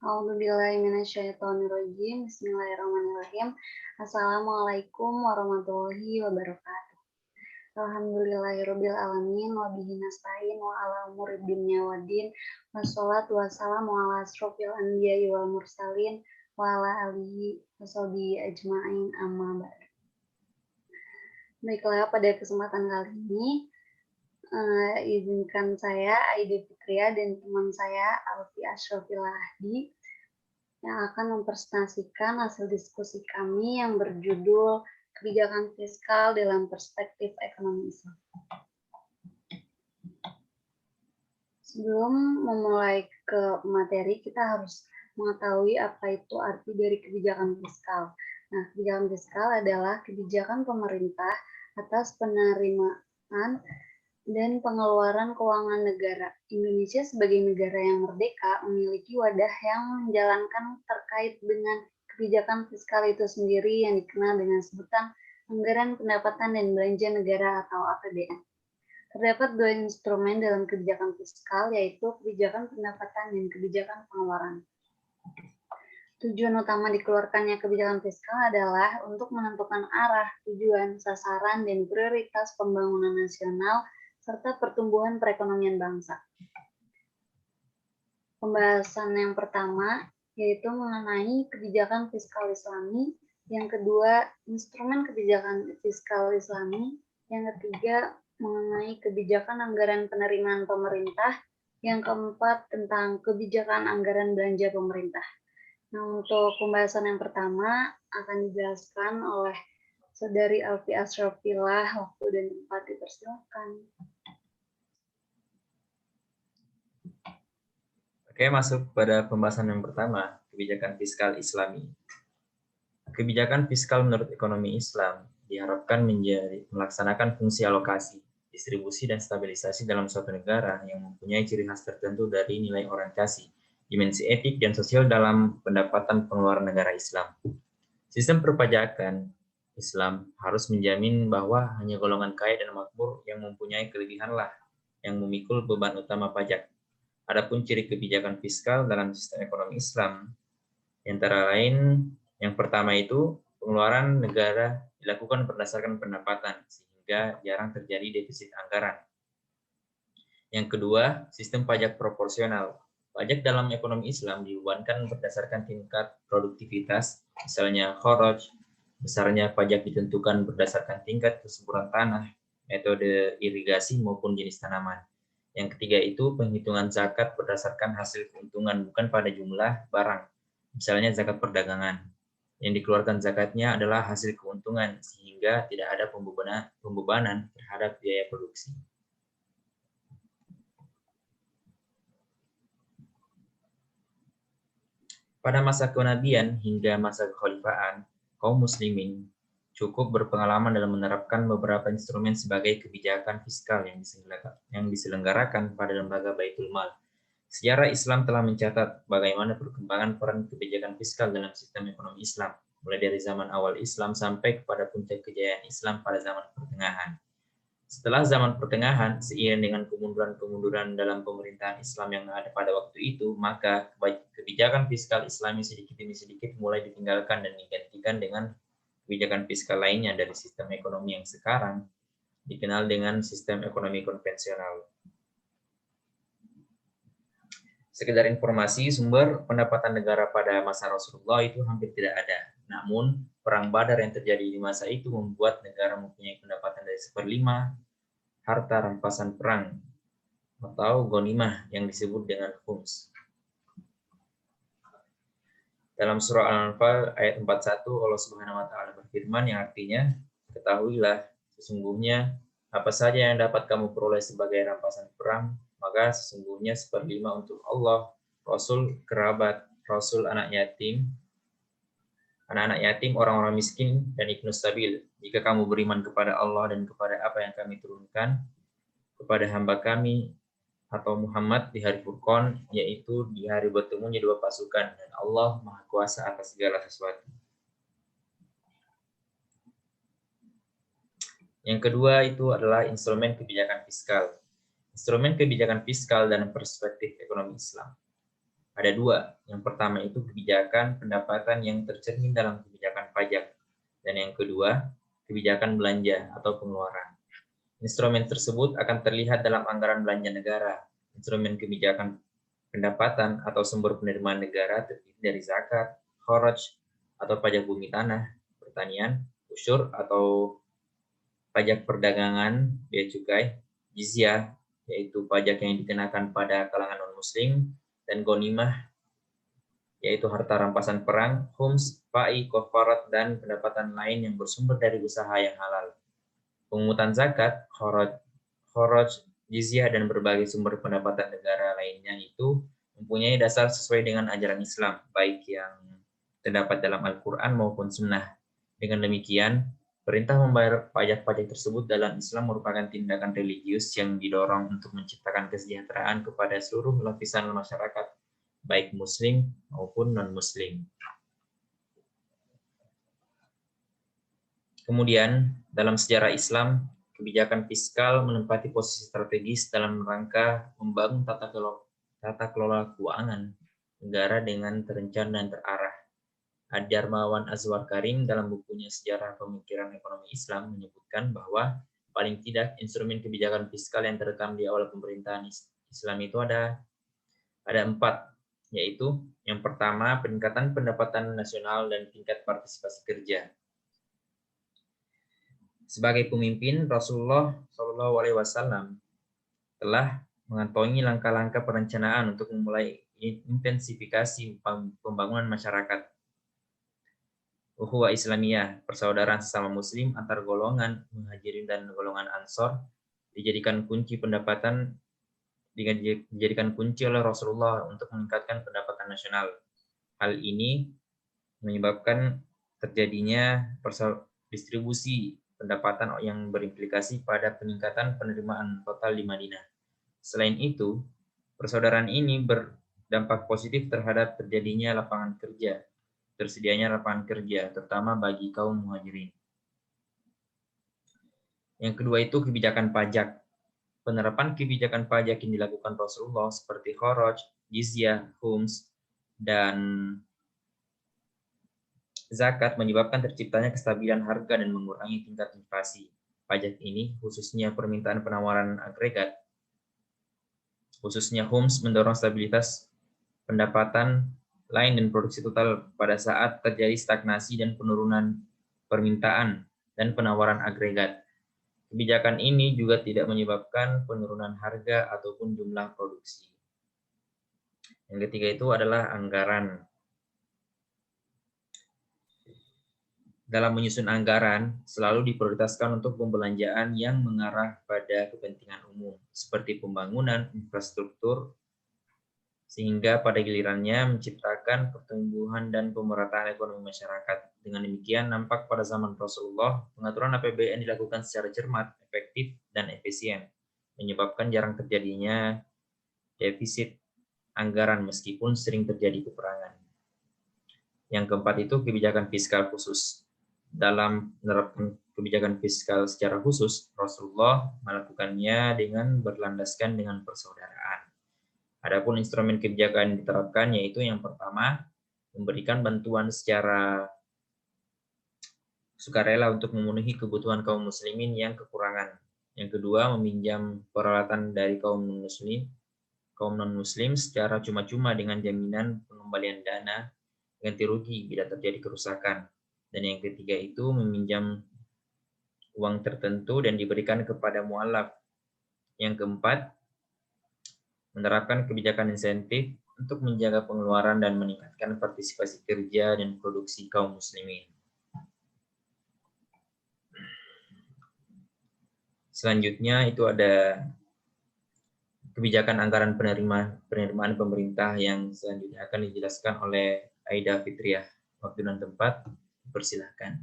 A'udzubillahiminasyaitonirrajim. Bismillahirrahmanirrahim. Assalamualaikum warahmatullahi wabarakatuh. Alhamdulillahirabbil alamin wa bihi nasta'in wa ala umuri dunya waddin. Wassalatu wassalamu ala asrofil anbiya'i wal mursalin wa ala alihi washabihi ajma'in amma ba'd. Baiklah, pada kesempatan kali ini izinkan saya Aida Fitria dan teman saya Alfi Ashrafil Ahdi yang akan mempresentasikan hasil diskusi kami yang berjudul Kebijakan Fiskal dalam Perspektif Ekonomi Islam. Sebelum memulai ke materi, kita harus mengetahui apa itu arti dari kebijakan fiskal. Nah, kebijakan fiskal adalah kebijakan pemerintah atas penerimaan dan pengeluaran keuangan negara. Indonesia sebagai negara yang merdeka memiliki wadah yang menjalankan terkait dengan kebijakan fiskal itu sendiri yang dikenal dengan sebutan Anggaran Pendapatan dan Belanja Negara atau APBN. Terdapat dua instrumen dalam kebijakan fiskal, yaitu kebijakan pendapatan dan kebijakan pengeluaran. Tujuan utama dikeluarkannya kebijakan fiskal adalah untuk menentukan arah, tujuan, sasaran, dan prioritas pembangunan nasional serta pertumbuhan perekonomian bangsa. Pembahasan yang pertama yaitu mengenai kebijakan fiskal Islami, yang kedua instrumen kebijakan fiskal Islami, yang ketiga mengenai kebijakan anggaran penerimaan pemerintah, yang keempat tentang kebijakan anggaran belanja pemerintah. Nah, untuk pembahasan yang pertama akan dijelaskan oleh Saudari Alfi Ashrafillah. Waktu dan tempat dipersilakan. Oke, masuk pada pembahasan yang pertama, kebijakan fiskal Islami. Kebijakan fiskal menurut ekonomi Islam diharapkan melaksanakan fungsi alokasi, distribusi, dan stabilisasi dalam suatu negara yang mempunyai ciri khas tertentu dari nilai orientasi, dimensi etik, dan sosial dalam pendapatan pengeluaran negara Islam. Sistem perpajakan Islam harus menjamin bahwa hanya golongan kaya dan makmur yang mempunyai kelebihanlah yang memikul beban utama pajak. Adapun ciri kebijakan fiskal dalam sistem ekonomi Islam, antara lain yang pertama itu pengeluaran negara dilakukan berdasarkan pendapatan sehingga jarang terjadi defisit anggaran. Yang kedua, sistem pajak proporsional. Pajak dalam ekonomi Islam dibebankan berdasarkan tingkat produktivitas, misalnya kharaj. Besarnya pajak ditentukan berdasarkan tingkat kesuburan tanah, metode irigasi maupun jenis tanaman. Yang ketiga itu penghitungan zakat berdasarkan hasil keuntungan, bukan pada jumlah barang, misalnya zakat perdagangan. Yang dikeluarkan zakatnya adalah hasil keuntungan, sehingga tidak ada pembebanan terhadap biaya produksi. Pada masa kenabian hingga masa kekhalifahan, kaum muslimin cukup berpengalaman dalam menerapkan beberapa instrumen sebagai kebijakan fiskal yang diselenggarakan pada lembaga Baitul Mal. Sejarah Islam telah mencatat bagaimana perkembangan peran kebijakan fiskal dalam sistem ekonomi Islam, mulai dari zaman awal Islam sampai kepada puncak kejayaan Islam pada zaman pertengahan. Setelah zaman pertengahan, seiring dengan kemunduran dalam pemerintahan Islam yang ada pada waktu itu, maka kebijakan fiskal Islami sedikit demi sedikit mulai ditinggalkan dan digantikan dengan kebijakan fiskal lainnya dari sistem ekonomi yang sekarang dikenal dengan sistem ekonomi konvensional. Sekedar informasi, sumber pendapatan negara pada masa Rasulullah itu hampir tidak ada. Namun, perang Badar yang terjadi di masa itu membuat negara mempunyai pendapatan dari 1/5 harta rampasan perang atau ghanimah yang disebut dengan khums. Dalam surah Al-Anfal ayat 41, Allah Subhanahu wa taala berfirman yang artinya, ketahuilah sesungguhnya apa saja yang dapat kamu peroleh sebagai rampasan perang, maka sesungguhnya 1/5 untuk Allah, Rasul, kerabat, Rasul, anak-anak yatim, orang-orang miskin, dan ibnu sabil. Jika kamu beriman kepada Allah dan kepada apa yang kami turunkan kepada hamba kami atau Muhammad di hari Furqan, yaitu di hari bertemunya dua pasukan, dan Allah Maha Kuasa atas segala sesuatu. Yang kedua itu adalah instrumen kebijakan fiskal. Instrumen kebijakan fiskal dan perspektif ekonomi Islam. Ada dua. Yang pertama itu kebijakan pendapatan yang tercermin dalam kebijakan pajak. Dan yang kedua, kebijakan belanja atau pengeluaran. Instrumen tersebut akan terlihat dalam anggaran belanja negara. Instrumen kebijakan pendapatan atau sumber penerimaan negara terdiri dari zakat, kharaj atau pajak bumi tanah, pertanian, usyur atau pajak perdagangan, bea cukai, jizyah, yaitu pajak yang dikenakan pada kalangan non-muslim, dan ghanimah, yaitu harta rampasan perang, khums, fa'i, kafarat, dan pendapatan lain yang bersumber dari usaha yang halal. Pemungutan zakat, kharaj, jizyah, dan berbagai sumber pendapatan negara lainnya itu mempunyai dasar sesuai dengan ajaran Islam, baik yang terdapat dalam Al-Quran maupun Sunnah. Dengan demikian, perintah membayar pajak-pajak tersebut dalam Islam merupakan tindakan religius yang didorong untuk menciptakan kesejahteraan kepada seluruh lapisan masyarakat, baik Muslim maupun non-Muslim. Kemudian, dalam sejarah Islam, kebijakan fiskal menempati posisi strategis dalam rangka membangun tata kelola keuangan negara dengan terencana dan terarah. Darmawan Azwar Karim dalam bukunya Sejarah Pemikiran Ekonomi Islam menyebutkan bahwa paling tidak instrumen kebijakan fiskal yang terekam di awal pemerintahan Islam itu ada 4, yaitu yang pertama peningkatan pendapatan nasional dan tingkat partisipasi kerja. Sebagai pemimpin, Rasulullah Shallallahu Alaihi Wasallam telah mengantongi langkah-langkah perencanaan untuk memulai intensifikasi pembangunan masyarakat. Ukhuwah Islamiyah, persaudaraan sesama Muslim antar golongan Muhajirin dan golongan Ansor, dijadikan kunci oleh Rasulullah untuk meningkatkan pendapatan nasional. Hal ini menyebabkan terjadinya distribusi pendapatan yang berimplikasi pada peningkatan penerimaan total di Madinah. Selain itu, persaudaraan ini berdampak positif terhadap terjadinya tersedianya lapangan kerja, terutama bagi kaum muhajirin. Yang kedua itu kebijakan pajak. Penerapan kebijakan pajak yang dilakukan Rasulullah seperti kharaj, jizyah, khums, dan zakat menyebabkan terciptanya kestabilan harga dan mengurangi tingkat inflasi. Pajak ini, khususnya permintaan penawaran agregat, khususnya khums, mendorong stabilitas pendapatan lain dan produksi total pada saat terjadi stagnasi dan penurunan permintaan dan penawaran agregat. Kebijakan ini juga tidak menyebabkan penurunan harga ataupun jumlah produksi. Yang ketiga itu adalah anggaran. Dalam menyusun anggaran, selalu diprioritaskan untuk pembelanjaan yang mengarah pada kepentingan umum, seperti pembangunan infrastruktur, sehingga pada gilirannya menciptakan pertumbuhan dan pemerataan ekonomi masyarakat. Dengan demikian, nampak pada zaman Rasulullah, pengaturan APBN dilakukan secara cermat, efektif, dan efisien, menyebabkan jarang terjadinya defisit anggaran meskipun sering terjadi peperangan. Yang keempat itu kebijakan fiskal khusus. Dalam menerapkan kebijakan fiskal secara khusus, Rasulullah melakukannya dengan berlandaskan dengan persaudaraan. Adapun instrumen kebijakan yang diterapkan yaitu yang pertama, memberikan bantuan secara sukarela untuk memenuhi kebutuhan kaum muslimin yang kekurangan. Yang kedua, meminjam peralatan dari kaum non-muslim secara cuma-cuma dengan jaminan pengembalian dana ganti rugi bila terjadi kerusakan. Dan yang ketiga itu meminjam uang tertentu dan diberikan kepada mu'alaf. Yang keempat, menerapkan kebijakan insentif untuk menjaga pengeluaran dan meningkatkan partisipasi kerja dan produksi kaum muslimin. Selanjutnya itu ada kebijakan anggaran penerimaan pemerintah yang selanjutnya akan dijelaskan oleh Aida Fitriah. Waktu dan tempat, persilahkan.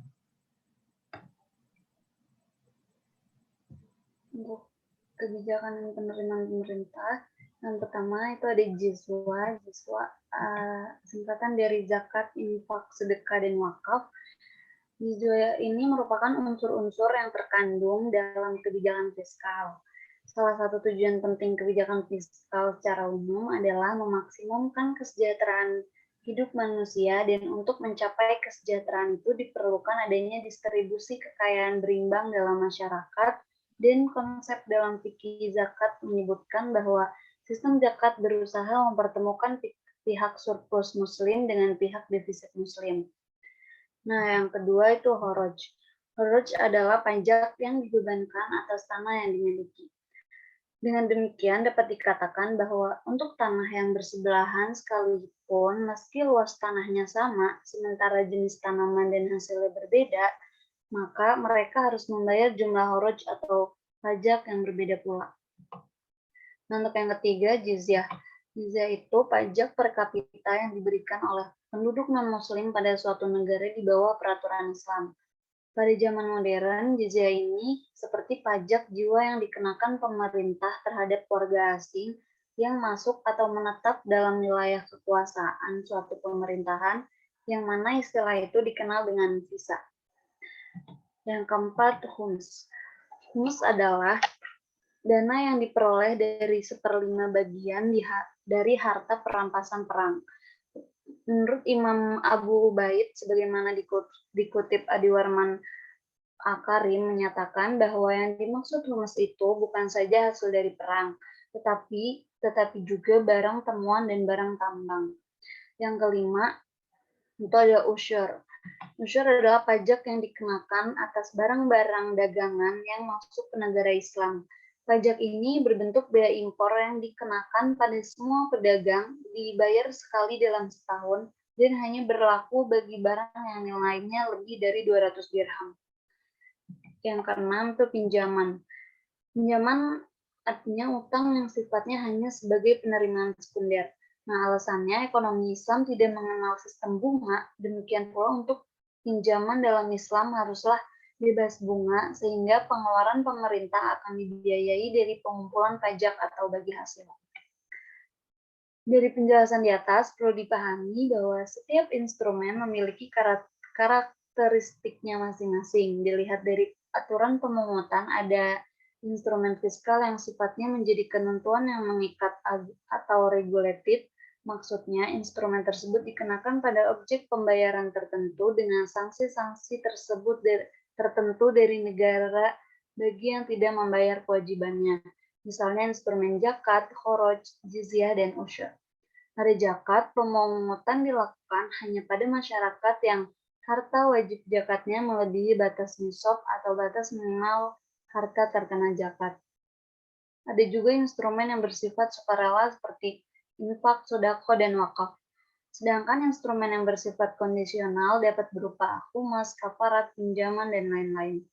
Untuk kebijakan penerimaan pemerintah, yang pertama itu ada jizwa singkatan dari zakat, infak, sedekah, dan wakaf. Jizwa ini merupakan unsur-unsur yang terkandung dalam kebijakan fiskal. Salah satu tujuan penting kebijakan fiskal secara umum adalah memaksimumkan kesejahteraan hidup manusia, dan untuk mencapai kesejahteraan itu diperlukan adanya distribusi kekayaan berimbang dalam masyarakat, dan konsep dalam fikih zakat menyebutkan bahwa sistem zakat berusaha mempertemukan pihak surplus muslim dengan pihak defisit muslim. Nah, yang kedua itu horoj. Horoj adalah pajak yang dibebankan atas tanah yang dimiliki. Dengan demikian dapat dikatakan bahwa untuk tanah yang bersebelahan sekalipun meski luas tanahnya sama, sementara jenis tanaman dan hasilnya berbeda, maka mereka harus membayar jumlah horoj atau pajak yang berbeda pula. Nah, untuk yang ketiga, jizyah. Jizyah itu pajak per kapita yang diberikan oleh penduduk non-muslim pada suatu negara di bawah peraturan Islam. Pada zaman modern, jizyah ini seperti pajak jiwa yang dikenakan pemerintah terhadap warga asing yang masuk atau menetap dalam wilayah kekuasaan suatu pemerintahan, yang mana istilah itu dikenal dengan visa. Yang keempat, khums. Khums adalah dana yang diperoleh dari 1/5 bagian dari harta perampasan perang. Menurut Imam Abu Ubaid, sebagaimana dikutip Adi Warman Akarim menyatakan bahwa yang dimaksud humus itu bukan saja hasil dari perang, tetapi juga barang temuan dan barang tambang. Yang kelima, itu ada usyur. Usyur adalah pajak yang dikenakan atas barang-barang dagangan yang masuk ke negara Islam. Pajak ini berbentuk bea impor yang dikenakan pada semua pedagang, dibayar sekali dalam setahun, dan hanya berlaku bagi barang yang nilainya lebih dari 200 dirham. Yang keenam itu pinjaman. Pinjaman artinya utang yang sifatnya hanya sebagai penerimaan sekunder. Nah, alasannya ekonomi Islam tidak mengenal sistem bunga, demikian pula untuk pinjaman dalam Islam haruslah bebas bunga, sehingga pengeluaran pemerintah akan dibiayai dari pengumpulan pajak atau bagi hasil. Dari penjelasan di atas, perlu dipahami bahwa setiap instrumen memiliki karakteristiknya masing-masing. Dilihat dari aturan pemungutan, ada instrumen fiskal yang sifatnya menjadi ketentuan yang mengikat atau regulatif. Maksudnya, instrumen tersebut dikenakan pada objek pembayaran tertentu dengan sanksi-sanksi tertentu dari negara bagi yang tidak membayar kewajibannya. Misalnya instrumen zakat, khoroj, jizyah, dan usyur. Pada zakat, pemungutan dilakukan hanya pada masyarakat yang harta wajib zakatnya melebihi batas nisab atau batas minimal harta terkena zakat. Ada juga instrumen yang bersifat sukarela seperti infak, sedekah, dan wakaf. Sedangkan instrumen yang bersifat kondisional dapat berupa humas, kafarat, pinjaman, dan lain-lain.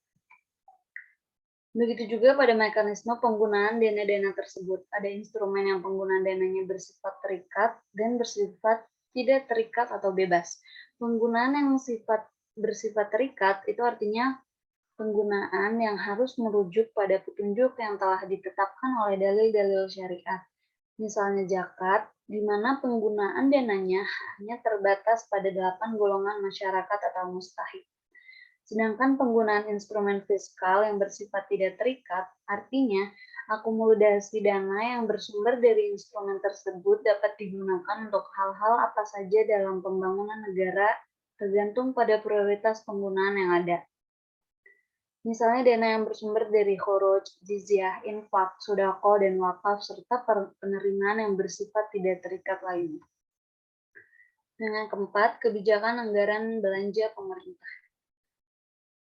Begitu juga pada mekanisme penggunaan dana-dana tersebut. Ada instrumen yang penggunaan dananya bersifat terikat dan bersifat tidak terikat atau bebas. Penggunaan yang bersifat terikat itu artinya penggunaan yang harus merujuk pada petunjuk yang telah ditetapkan oleh dalil-dalil syariat. Misalnya zakat, di mana penggunaan dananya hanya terbatas pada 8 golongan masyarakat atau mustahik. Sedangkan penggunaan instrumen fiskal yang bersifat tidak terikat, artinya akumulasi dana yang bersumber dari instrumen tersebut dapat digunakan untuk hal-hal apa saja dalam pembangunan negara, tergantung pada prioritas penggunaan yang ada. Misalnya dana yang bersumber dari khoroj, jizyah, infak, sedekah, dan wakaf, serta penerimaan yang bersifat tidak terikat lainnya. Dan yang keempat, kebijakan anggaran belanja pemerintah.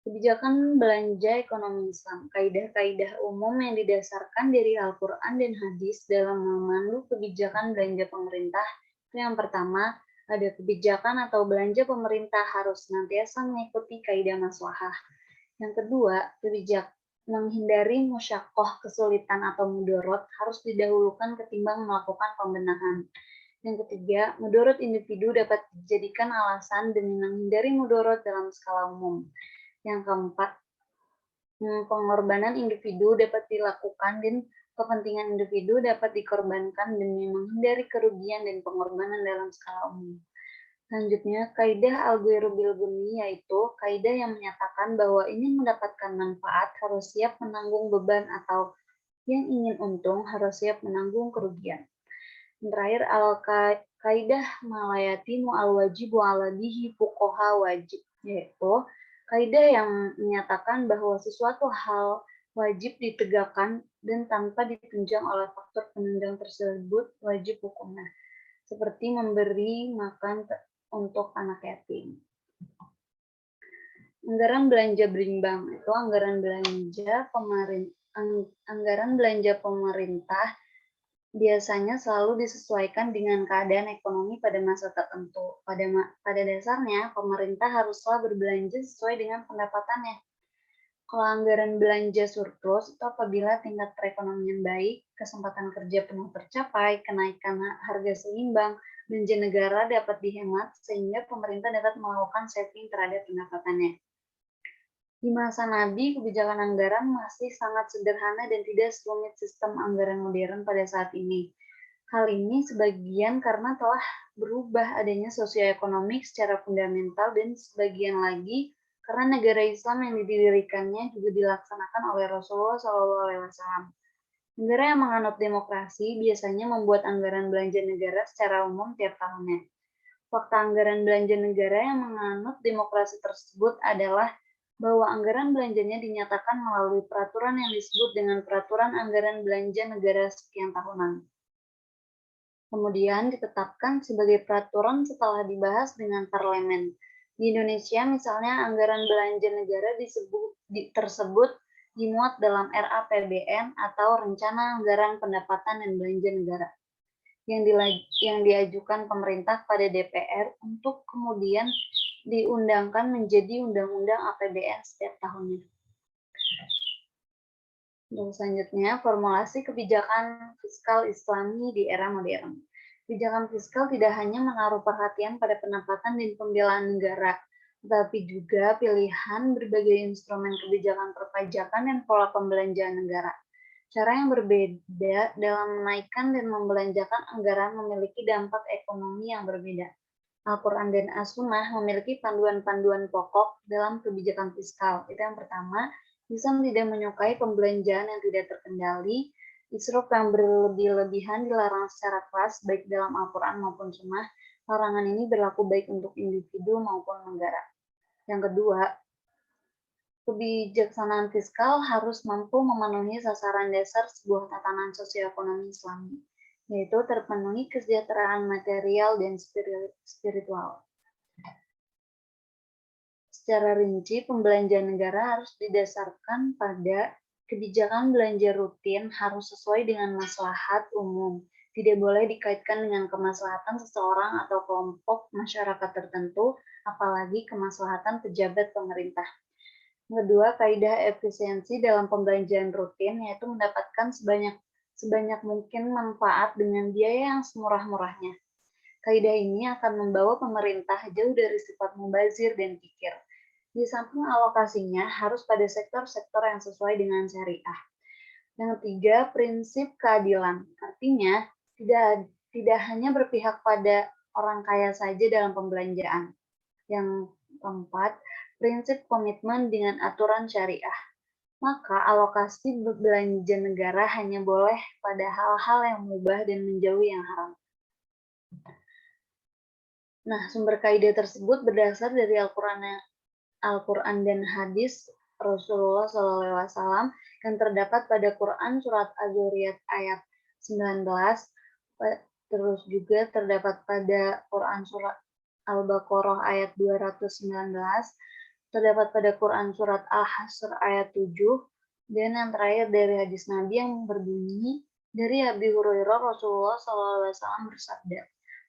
Kebijakan belanja ekonomi Islam, kaidah-kaidah umum yang didasarkan dari Al-Quran dan Hadis dalam memandu kebijakan belanja pemerintah. Yang pertama, ada kebijakan atau belanja pemerintah harus senantiasa mengikuti kaidah maslahah. Yang kedua, menghindari musyaqqah, kesulitan atau mudorot harus didahulukan ketimbang melakukan pembenahan. Yang ketiga, mudorot individu dapat dijadikan alasan demi menghindari mudorot dalam skala umum. Yang keempat, pengorbanan individu dapat dilakukan dan kepentingan individu dapat dikorbankan demi menghindari kerugian dan pengorbanan dalam skala umum. Selanjutnya, kaidah al-ghairu bil ghunmi, yaitu kaidah yang menyatakan bahwa ingin mendapatkan manfaat harus siap menanggung beban atau Yang ingin untung harus siap menanggung kerugian. Yang terakhir, al-kaidah malayati mu'al wajib ala bihi fuqaha wajib, yaitu kaidah yang menyatakan bahwa sesuatu hal wajib ditegakkan dan tanpa ditunjang oleh faktor penunjang tersebut wajib hukumnya, seperti memberi makan untuk anak yatim. Anggaran belanja berimbang itu anggaran belanja pemerintah biasanya selalu disesuaikan dengan keadaan ekonomi pada masa tertentu. Pada dasarnya, pemerintah haruslah berbelanja sesuai dengan pendapatannya. Kalau anggaran belanja surplus, itu apabila tingkat perekonomian baik, kesempatan kerja penuh tercapai, kenaikan harga seimbang, belanja negara dapat dihemat sehingga pemerintah dapat melakukan saving terhadap pendapatannya. Di masa Nabi, kebijakan anggaran masih sangat sederhana dan tidak serumit sistem anggaran modern pada saat ini. Hal ini sebagian karena telah berubah adanya sosioekonomik secara fundamental dan sebagian lagi karena negara Islam yang didirikannya juga dilaksanakan oleh Rasulullah SAW. Negara yang menganut demokrasi biasanya membuat anggaran belanja negara secara umum tiap tahunnya. Fakta anggaran belanja negara yang menganut demokrasi tersebut adalah bahwa anggaran belanjanya dinyatakan melalui peraturan yang disebut dengan Peraturan Anggaran Belanja Negara sekian tahunan. Kemudian ditetapkan sebagai peraturan setelah dibahas dengan parlemen. Di Indonesia misalnya anggaran belanja negara tersebut dimuat dalam RAPBN atau Rencana Anggaran Pendapatan dan Belanja Negara yang diajukan pemerintah pada DPR untuk kemudian diundangkan menjadi Undang-Undang APBN setiap tahunnya. Dan selanjutnya, formulasi kebijakan fiskal Islami di era modern. Kebijakan fiskal tidak hanya menaruh perhatian pada pendapatan dan pembelaan negara, tetapi juga pilihan berbagai instrumen kebijakan perpajakan dan pola pembelanjaan negara. Cara yang berbeda dalam menaikkan dan membelanjakan anggaran memiliki dampak ekonomi yang berbeda. Al-Quran dan As-Sunnah memiliki panduan-panduan pokok dalam kebijakan fiskal. Itu yang pertama, Islam tidak menyukai pembelanjaan yang tidak terkendali, israf yang berlebih-lebihan dilarang secara keras baik dalam Al-Quran maupun Sunnah. Larangan ini berlaku baik untuk individu maupun negara. Yang kedua, kebijaksanaan fiskal harus mampu memenuhi sasaran dasar sebuah tatanan sosioekonomi Islami, yaitu terpenuhi kesejahteraan material dan spiritual. Secara rinci, pembelanjaan negara harus didasarkan pada kebijakan belanja rutin harus sesuai dengan maslahat umum, tidak boleh dikaitkan dengan kemaslahatan seseorang atau kelompok masyarakat tertentu, apalagi kemaslahatan pejabat pemerintah. Kedua, kaidah efisiensi dalam pembelanjaan rutin, yaitu mendapatkan sebanyak mungkin manfaat dengan biaya yang semurah-murahnya. Kaidah ini akan membawa pemerintah jauh dari sifat mubazir dan kikir. Di samping alokasinya harus pada sektor-sektor yang sesuai dengan syariah. Yang ketiga, prinsip keadilan. Artinya, tidak hanya berpihak pada orang kaya saja dalam pembelanjaan. Yang keempat, prinsip komitmen dengan aturan syariah. Maka alokasi belanja negara hanya boleh pada hal-hal yang mubah dan menjauhi yang haram. Nah, sumber kaidah tersebut berdasar dari Al-Quran dan hadis Rasulullah SAW yang terdapat pada Quran Surat Az-Zuriyat ayat 19, terus juga terdapat pada Quran Surat Al-Baqarah ayat 219, terdapat pada Quran Surat Al-Hasr ayat 7, dan yang terakhir dari hadis Nabi yang berbunyi, dari Abi Hurairah Rasulullah SAW bersabda,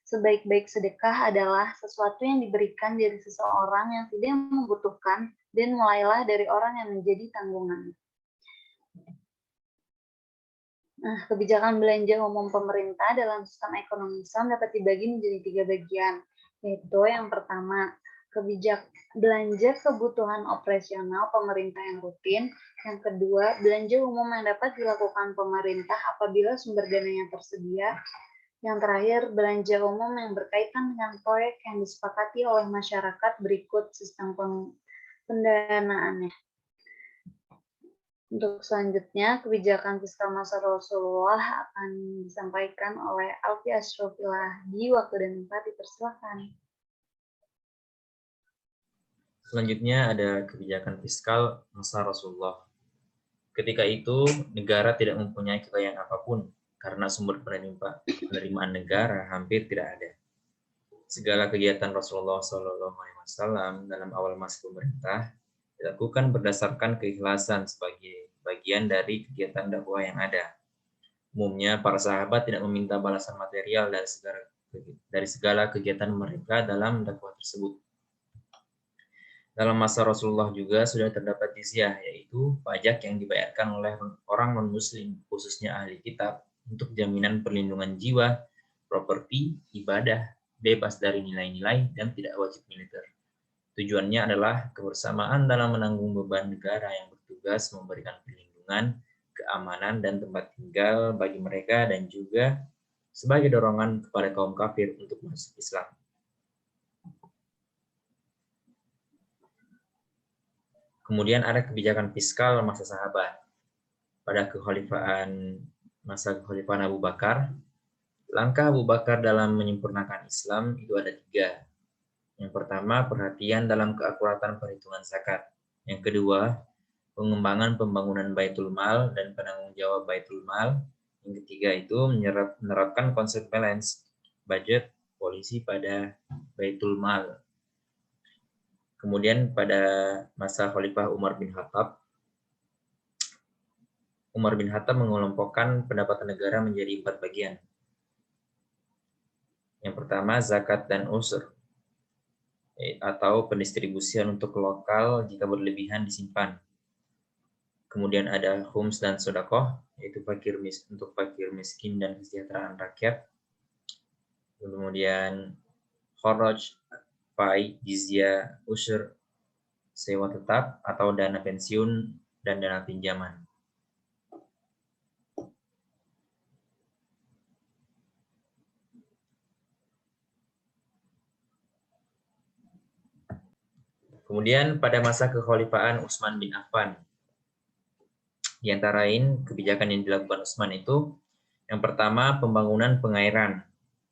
sebaik-baik sedekah adalah sesuatu yang diberikan dari seseorang yang tidak membutuhkan dan mulailah dari orang yang menjadi tanggungan. Nah, kebijakan belanja umum pemerintah dalam sistem ekonomi Islam dapat dibagi menjadi 3 bagian, yaitu yang pertama, belanja kebutuhan operasional pemerintah yang rutin, yang kedua, belanja umum yang dapat dilakukan pemerintah apabila sumber dananya tersedia, yang terakhir, belanja umum yang berkaitan dengan proyek yang disepakati oleh masyarakat berikut sistem pendanaannya. Untuk selanjutnya, kebijakan fiskal masa Rasulullah akan disampaikan oleh Alfi Ashrafillah di waktu dan tempat dipersilakan. Selanjutnya ada kebijakan fiskal masa Rasulullah. Ketika itu, negara tidak mempunyai kekayaan apapun karena sumber penerimaan negara hampir tidak ada. Segala kegiatan Rasulullah SAW dalam awal masa pemerintah dilakukan berdasarkan keikhlasan sebagai bagian dari kegiatan dakwah yang ada. Umumnya, para sahabat tidak meminta balasan material dari segala kegiatan mereka dalam dakwah tersebut. Dalam masa Rasulullah juga sudah terdapat jizyah, yaitu pajak yang dibayarkan oleh orang non-muslim, khususnya ahli kitab, untuk jaminan perlindungan jiwa, properti, ibadah, bebas dari nilai-nilai, dan tidak wajib militer. Tujuannya adalah kebersamaan dalam menanggung beban negara yang bertugas memberikan perlindungan, keamanan, dan tempat tinggal bagi mereka, dan juga sebagai dorongan kepada kaum kafir untuk masuk Islam. Kemudian ada kebijakan fiskal masa sahabat. Pada masa kekhalifahan Abu Bakar, langkah Abu Bakar dalam menyempurnakan Islam itu ada 3. Yang pertama, perhatian dalam keakuratan perhitungan zakat. Yang kedua, pengembangan pembangunan Baitul Mal dan penanggung jawab Baitul Mal. Yang ketiga itu menerapkan konsep balance budget polisi pada Baitul Mal. Kemudian pada masa Khalifah Umar bin Khattab mengelompokkan pendapatan negara menjadi 4 bagian. Yang pertama, zakat dan usur, atau pendistribusian untuk lokal jika berlebihan disimpan. Kemudian ada khums dan sodakoh, yaitu untuk fakir miskin dan kesejahteraan rakyat. Kemudian kharaj, fai, jizyah, usur, sewa tetap atau dana pensiun dan dana pinjaman. Kemudian pada masa kekhalifahan Utsman bin Affan, di antara lain kebijakan yang dilakukan Utsman itu, yang pertama pembangunan pengairan,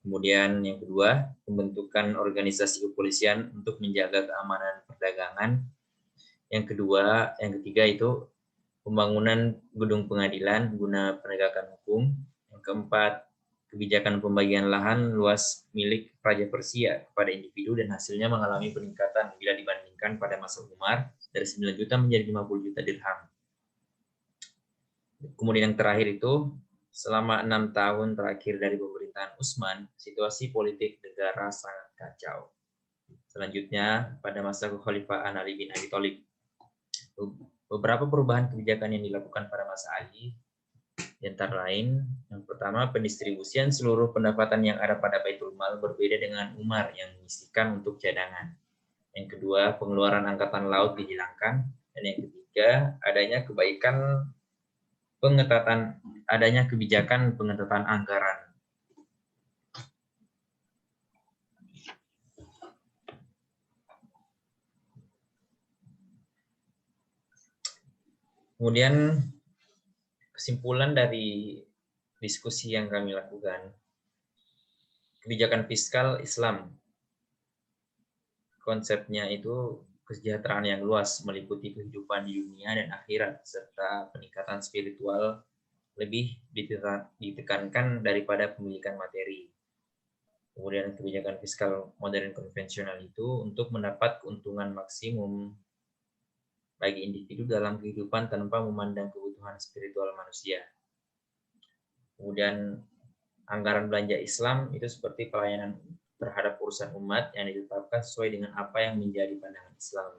kemudian yang kedua pembentukan organisasi kepolisian untuk menjaga keamanan perdagangan, yang ketiga itu pembangunan gedung pengadilan guna penegakan hukum, yang keempat kebijakan pembagian lahan luas milik Raja Persia kepada individu dan hasilnya mengalami peningkatan bila dibandingkan pada masa Umar dari 9 juta menjadi 50 juta dirham. Kemudian yang terakhir itu, selama 6 tahun terakhir dari pemerintahan Utsman, situasi politik negara sangat kacau. Selanjutnya, pada masa kekhalifahan Ali bin Abi Thalib, beberapa perubahan kebijakan yang dilakukan pada masa Ali, di antara lain, yang pertama, pendistribusian seluruh pendapatan yang ada pada Baitul Mal berbeda dengan Umar yang menyisihkan untuk cadangan. Yang kedua, pengeluaran angkatan laut dihilangkan. Dan yang ketiga, adanya kebijakan pengetatan anggaran. Kemudian kesimpulan dari diskusi yang kami lakukan, kebijakan fiskal Islam, konsepnya itu kesejahteraan yang luas meliputi kehidupan di dunia dan akhirat serta peningkatan spiritual lebih ditekankan daripada pemilikan materi. Kemudian kebijakan fiskal modern konvensional itu untuk mendapat keuntungan maksimum bagi individu dalam kehidupan tanpa memandang kebutuhan spiritual manusia. Kemudian anggaran belanja Islam itu seperti pelayanan terhadap urusan umat yang ditetapkan sesuai dengan apa yang menjadi pandangan Islam.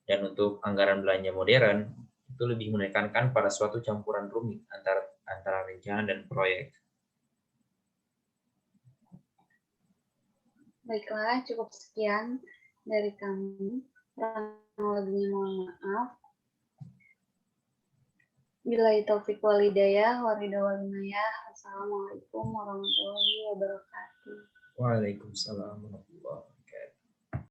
Dan untuk anggaran belanja modern itu lebih menekankan pada suatu campuran rumit antara rencana dan proyek. Baiklah, cukup sekian dari kami. Lebihnya mohon maaf. Billahi taufik walhidayah, waridha walinayah. Assalamualaikum warahmatullahi wabarakatuh. Waalaikumsalam.